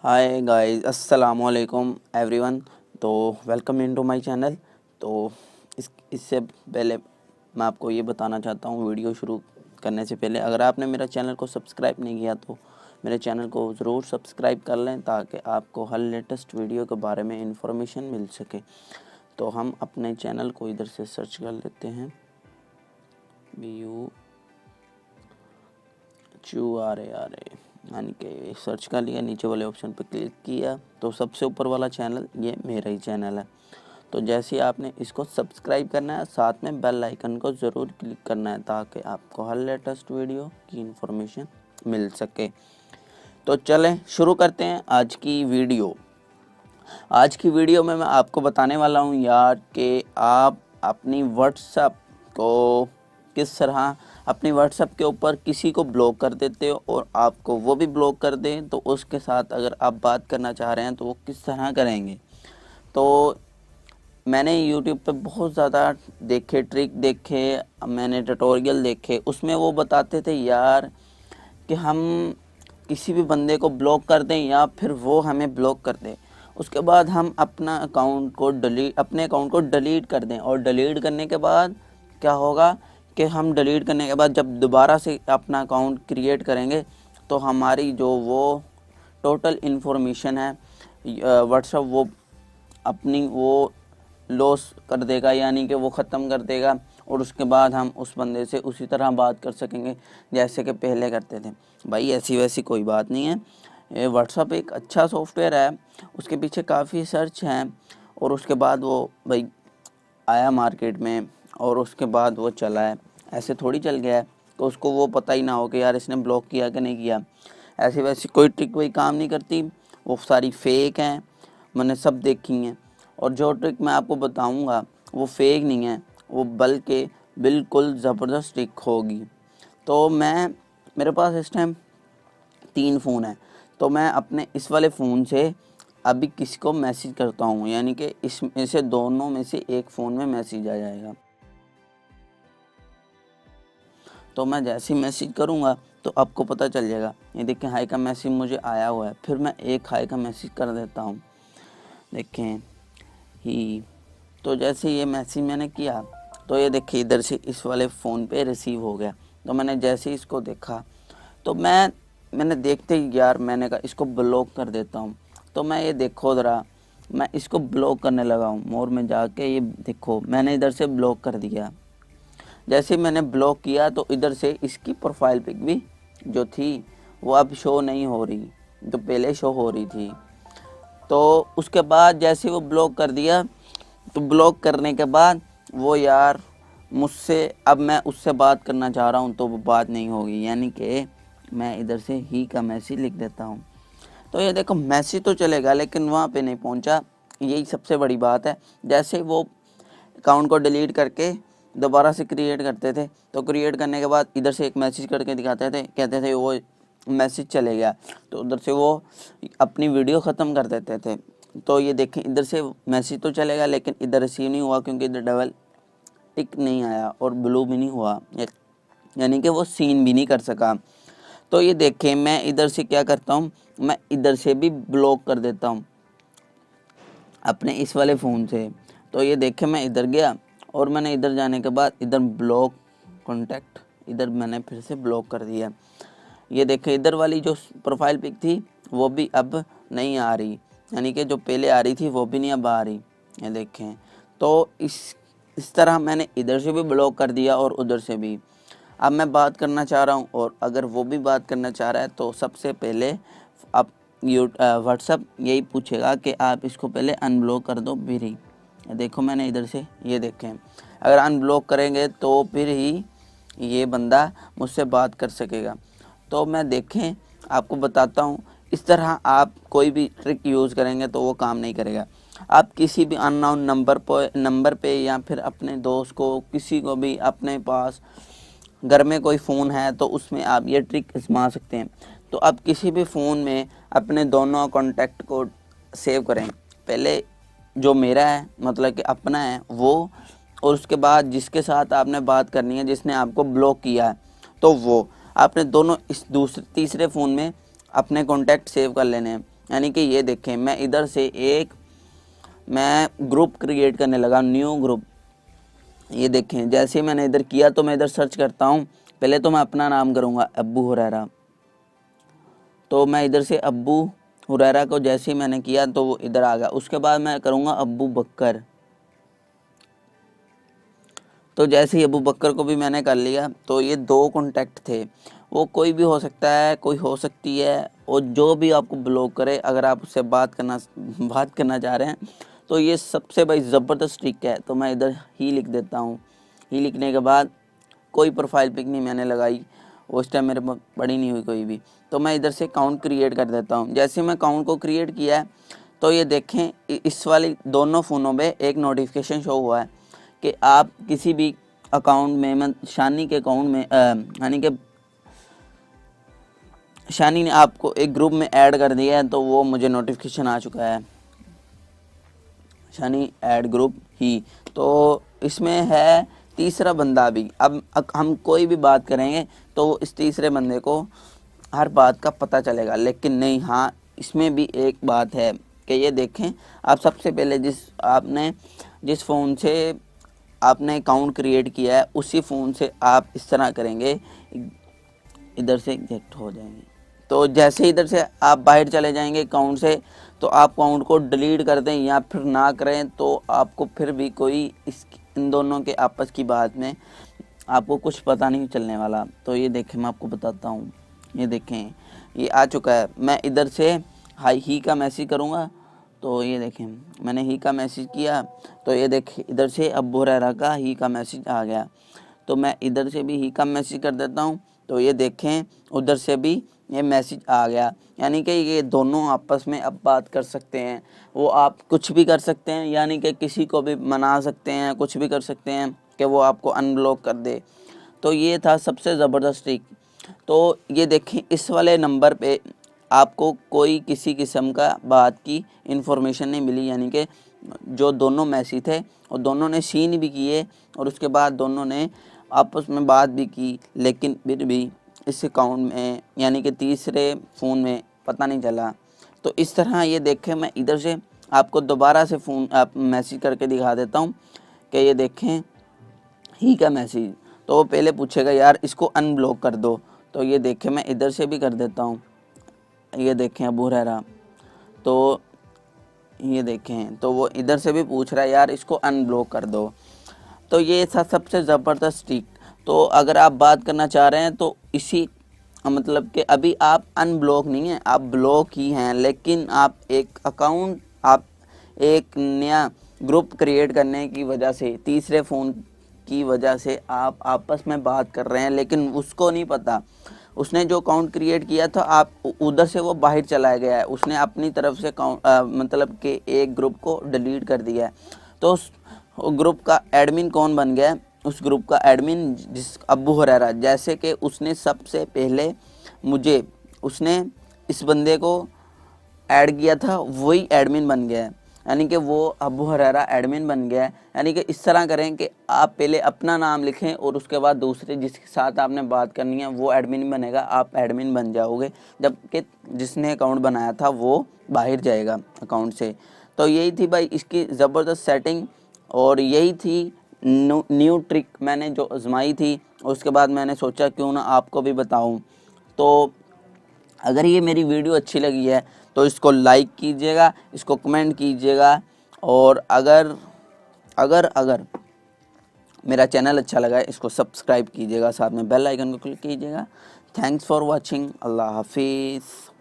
Hi guys, अस्सलाम वालेकुम everyone. तो वेलकम इनटू माय चैनल। तो इससे पहले मैं आपको ये बताना चाहता हूँ, वीडियो शुरू करने से पहले अगर आपने मेरा चैनल को सब्सक्राइब नहीं किया तो मेरे चैनल को ज़रूर सब्सक्राइब कर लें ताकि आपको हर लेटेस्ट वीडियो के बारे में इंफॉर्मेशन मिल सके। तो हम अपने चैनल को इधर से सर्च कर लेते हैं, BUCHURARA, यानी कि सर्च कर लिया, नीचे वाले ऑप्शन पर क्लिक किया तो सबसे ऊपर वाला चैनल ये मेरा ही चैनल है। तो जैसे ही आपने इसको सब्सक्राइब करना है, साथ में बेल आइकन को ज़रूर क्लिक करना है ताकि आपको हर लेटेस्ट वीडियो की इंफॉर्मेशन मिल सके। तो चलें शुरू करते हैं आज की वीडियो। आज की वीडियो में मैं आपको बताने वाला हूँ यार कि आप अपनी व्हाट्सएप को किस तरह अपनी व्हाट्सएप के ऊपर किसी को ब्लॉक कर देते हो और आपको वो भी ब्लॉक कर दें तो उसके साथ अगर आप बात करना चाह रहे हैं तो वो किस तरह करेंगे। तो मैंने यूट्यूब पे बहुत ज़्यादा देखे, ट्रिक देखे, मैंने ट्यूटोरियल देखे, उसमें वो बताते थे यार कि हम किसी भी बंदे को ब्लॉक कर दें या फिर वो हमें ब्लॉक कर दे, उसके बाद हम अपने अकाउंट को डिलीट कर दें और डिलीट करने के बाद क्या होगा कि हम डिलीट करने के बाद जब दोबारा से अपना अकाउंट क्रिएट करेंगे तो हमारी जो वो टोटल इन्फॉर्मेशन है व्हाट्सएप वो अपनी वो लॉस कर देगा, यानी कि वो ख़त्म कर देगा और उसके बाद हम उस बंदे से उसी तरह बात कर सकेंगे जैसे कि पहले करते थे। भाई ऐसी वैसी कोई बात नहीं है, व्हाट्सएप एक अच्छा सॉफ्टवेयर है, उसके पीछे काफ़ी सर्च हैं और उसके बाद वो भाई आया मार्केट में और उसके बाद वो चला है। ऐसे थोड़ी चल गया है तो उसको वो पता ही ना हो कि यार इसने ब्लॉक किया कि नहीं किया। ऐसी वैसी कोई ट्रिक वही काम नहीं करती, वो सारी फेक हैं, मैंने सब देखी हैं। और जो ट्रिक मैं आपको बताऊंगा वो फेक नहीं है, वो बल्कि बिल्कुल ज़बरदस्त ट्रिक होगी। तो मेरे पास इस टाइम 3 फ़ोन है, तो मैं अपने इस वाले फ़ोन से अभी किसी को मैसेज करता हूँ, यानी कि इसमें से दोनों में से एक फ़ोन में मैसेज आ जाएगा। तो मैं जैसे ही मैसेज करूँगा तो आपको पता चल जाएगा। ये देखें हाई का मैसेज मुझे आया हुआ है, फिर मैं एक हाई का मैसेज कर देता हूँ, देखें ही। तो जैसे ये मैसेज मैंने किया तो ये देखिए इधर से इस वाले फ़ोन पे रिसीव हो गया। तो मैंने जैसे ही इसको देखा तो मैंने देखते ही यार मैंने कहा इसको ब्लॉक कर देता हूँ। तो मैं ये देखो ज़रा, मैं इसको ब्लॉक करने लगा हूँ, मोर में जाके ये देखो मैंने इधर से ब्लॉक कर दिया। जैसे मैंने ब्लॉक किया तो इधर से इसकी प्रोफाइल पिक भी जो थी वो अब शो नहीं हो रही, जो पहले शो हो रही थी। तो उसके बाद जैसे वो ब्लॉक कर दिया तो ब्लॉक करने के बाद वो यार मुझसे, अब मैं उससे बात करना चाह रहा हूँ तो वो बात नहीं होगी, यानी कि मैं इधर से ही का मैसेज लिख देता हूँ। तो ये देखो मैसेज तो चलेगा लेकिन वहाँ पे नहीं पहुँचा, यही सबसे बड़ी बात है। जैसे वो अकाउंट को डिलीट करके दोबारा से क्रिएट करते थे तो क्रिएट करने के बाद इधर से एक मैसेज करके दिखाते थे, कहते थे वो मैसेज चले गया, तो उधर से वो अपनी वीडियो ख़त्म कर देते थे। तो ये देखें इधर से मैसेज तो चलेगा लेकिन इधर रिसीव नहीं हुआ क्योंकि इधर डबल टिक नहीं आया और ब्लू भी नहीं हुआ, यानी कि वो सीन भी नहीं कर सका। तो ये देखें मैं इधर से क्या करता हूँ, मैं इधर से भी ब्लॉक कर देता हूँ अपने इस वाले फ़ोन से। तो ये देखें मैं इधर गया और मैंने इधर जाने के बाद इधर ब्लॉक कॉन्टैक्ट, इधर मैंने फिर से ब्लॉक कर दिया। ये देखें इधर वाली जो प्रोफाइल पिक थी वो भी अब नहीं आ रही, यानी कि जो पहले आ रही थी वो भी नहीं अब आ रही। ये देखें तो इस तरह मैंने इधर से भी ब्लॉक कर दिया और उधर से भी। अब मैं बात करना चाह रहा हूँ और अगर वो भी बात करना चाह रहा है तो सबसे पहले आप व्हाट्सअप यही पूछेगा कि आप इसको पहले अनब्लॉक कर दो फिर ही। देखो मैंने इधर से ये देखें, अगर अनब्लॉक करेंगे तो फिर ही ये बंदा मुझसे बात कर सकेगा। तो मैं देखें आपको बताता हूँ, इस तरह आप कोई भी ट्रिक यूज़ करेंगे तो वो काम नहीं करेगा। आप किसी भी अननोन नंबर पे या फिर अपने दोस्त को, किसी को भी अपने पास घर में कोई फ़ोन है तो उसमें आप ये ट्रिक आजमा सकते हैं। तो आप किसी भी फ़ोन में अपने दोनों कॉन्टैक्ट को सेव करें, पहले जो मेरा है मतलब कि अपना है वो, और उसके बाद जिसके साथ आपने बात करनी है, जिसने आपको ब्लॉक किया है तो वो आपने दोनों इस तीसरे फ़ोन में अपने कॉन्टैक्ट सेव कर लेने हैं। यानी कि ये देखें मैं इधर से एक मैं ग्रुप क्रिएट करने लगा, न्यू ग्रुप। ये देखें जैसे ही मैंने इधर किया तो मैं इधर सर्च करता हूँ। पहले तो मैं अपना नाम करूँगा अब्बू हुरैरा, तो मैं इधर से अब्बू हुरैरा को जैसे ही मैंने किया तो वो इधर आ गया। उसके बाद मैं करूँगा अब्बू बकर, तो जैसे ही अबू बकर को भी मैंने कर लिया। तो ये 2 कॉन्टैक्ट थे, वो कोई भी हो सकता है, कोई हो सकती है, और जो भी आपको ब्लॉक करे अगर आप उससे बात करना चाह रहे हैं तो ये सबसे भाई ज़बरदस्त ट्रिक है। तो मैं इधर ही लिख देता हूँ। ही लिखने के बाद कोई प्रोफाइल पिक नहीं मैंने लगाई, उस टाइम मेरे पास पड़ी नहीं हुई कोई भी। तो मैं इधर से अकाउंट क्रिएट कर देता हूँ। जैसे मैं अकाउंट को क्रिएट किया है तो ये देखें इस वाली दोनों फ़ोनों में एक नोटिफिकेशन शो हुआ है कि आप किसी भी अकाउंट में, मैं शानी के अकाउंट में यानी कि शानी ने आपको एक ग्रुप में ऐड कर दिया है, तो वो मुझे नोटिफिकेशन आ चुका है, शानी ऐड ग्रुप ही। तो इसमें है तीसरा बंदा भी। अब हम कोई भी बात करेंगे तो इस तीसरे बंदे को हर बात का पता चलेगा, लेकिन नहीं, हाँ इसमें भी एक बात है कि ये देखें आप सबसे पहले जिस फ़ोन से आपने अकाउंट क्रिएट किया है उसी फ़ोन से आप इस तरह करेंगे, इधर से एग्जैक्ट हो जाएंगे। तो जैसे इधर से आप बाहर चले जाएंगे अकाउंट से, तो आप अकाउंट को डिलीट कर दें या फिर ना करें तो आपको फिर भी कोई इन दोनों के आपस की बात में आपको कुछ पता नहीं चलने वाला। तो ये देखें मैं आपको बताता हूँ। ये देखें ये आ चुका है। मैं इधर से हाई ही का मैसेज करूँगा, तो ये देखें मैंने ही का मैसेज किया, तो ये देखें इधर से अब्बू हुरैरा का ही का मैसेज आ गया। तो मैं इधर से भी ही का मैसेज कर देता हूँ, तो ये देखें उधर से भी ये मैसेज आ गया। यानी कि ये दोनों आपस में अब बात कर सकते हैं। वो आप कुछ भी कर सकते हैं, यानी कि किसी को भी मना सकते हैं, कुछ भी कर सकते हैं कि वो आपको अनब्लॉक कर दे। तो ये था सबसे ज़बरदस्त ट्रिक। तो ये देखें इस वाले नंबर पे आपको कोई किसी किस्म का बात की इन्फॉर्मेशन नहीं मिली, यानी कि जो दोनों मैसेज थे और दोनों ने सीन भी किए और उसके बाद दोनों ने आपस में बात भी की, लेकिन फिर भी इस अकाउंट में यानी कि तीसरे फ़ोन में पता नहीं चला। तो इस तरह ये देखें मैं इधर से आपको दोबारा से फ़ोन मैसेज करके दिखा देता हूँ कि ये देखें ही का मैसेज। तो वो पहले पूछेगा यार इसको अनब्लॉक कर दो, तो ये देखें मैं इधर से भी कर देता हूँ। ये देखें अबू हुरैरा, तो ये देखें तो वो इधर से भी पूछ रहा है यार इसको अनब्लॉक कर दो। तो ये था सबसे ज़बरदस्त ट्रिक। तो अगर आप बात करना चाह रहे हैं तो इसी मतलब कि अभी आप अनब्लॉक नहीं हैं, आप ब्लॉक ही हैं, लेकिन आप एक नया ग्रुप क्रिएट करने की वजह से, तीसरे फ़ोन की वजह से आप आपस में बात कर रहे हैं, लेकिन उसको नहीं पता। उसने जो अकाउंट क्रिएट किया था आप उधर से वो बाहर चला गया है, उसने अपनी तरफ से मतलब कि एक ग्रुप को डिलीट कर दिया है। तो उस ग्रुप का एडमिन कौन बन गया है? उस ग्रुप का एडमिन जिस अब्बू हुरैरा, जैसे कि उसने सबसे पहले उसने इस बंदे को ऐड किया था, वही एडमिन बन गया है, यानी कि वो अब्बू हुरैरा एडमिन बन गया है। यानी कि इस तरह करें कि आप पहले अपना नाम लिखें और उसके बाद दूसरे जिसके साथ आपने बात करनी है वो एडमिन बनेगा, आप एडमिन बन जाओगे, जबकि जिसने अकाउंट बनाया था वो बाहर जाएगा अकाउंट से। तो यही थी भाई इसकी ज़बरदस्त सेटिंग, और यही थी न्यू ट्रिक मैंने जो आजमाई थी। उसके बाद मैंने सोचा क्यों ना आपको भी बताऊं। तो अगर ये मेरी वीडियो अच्छी लगी है तो इसको लाइक कीजिएगा, इसको कमेंट कीजिएगा, और अगर मेरा चैनल अच्छा लगा है इसको सब्सक्राइब कीजिएगा, साथ में बेल आइकन को क्लिक कीजिएगा। Thanks for watching. अल्लाह हाफिज़।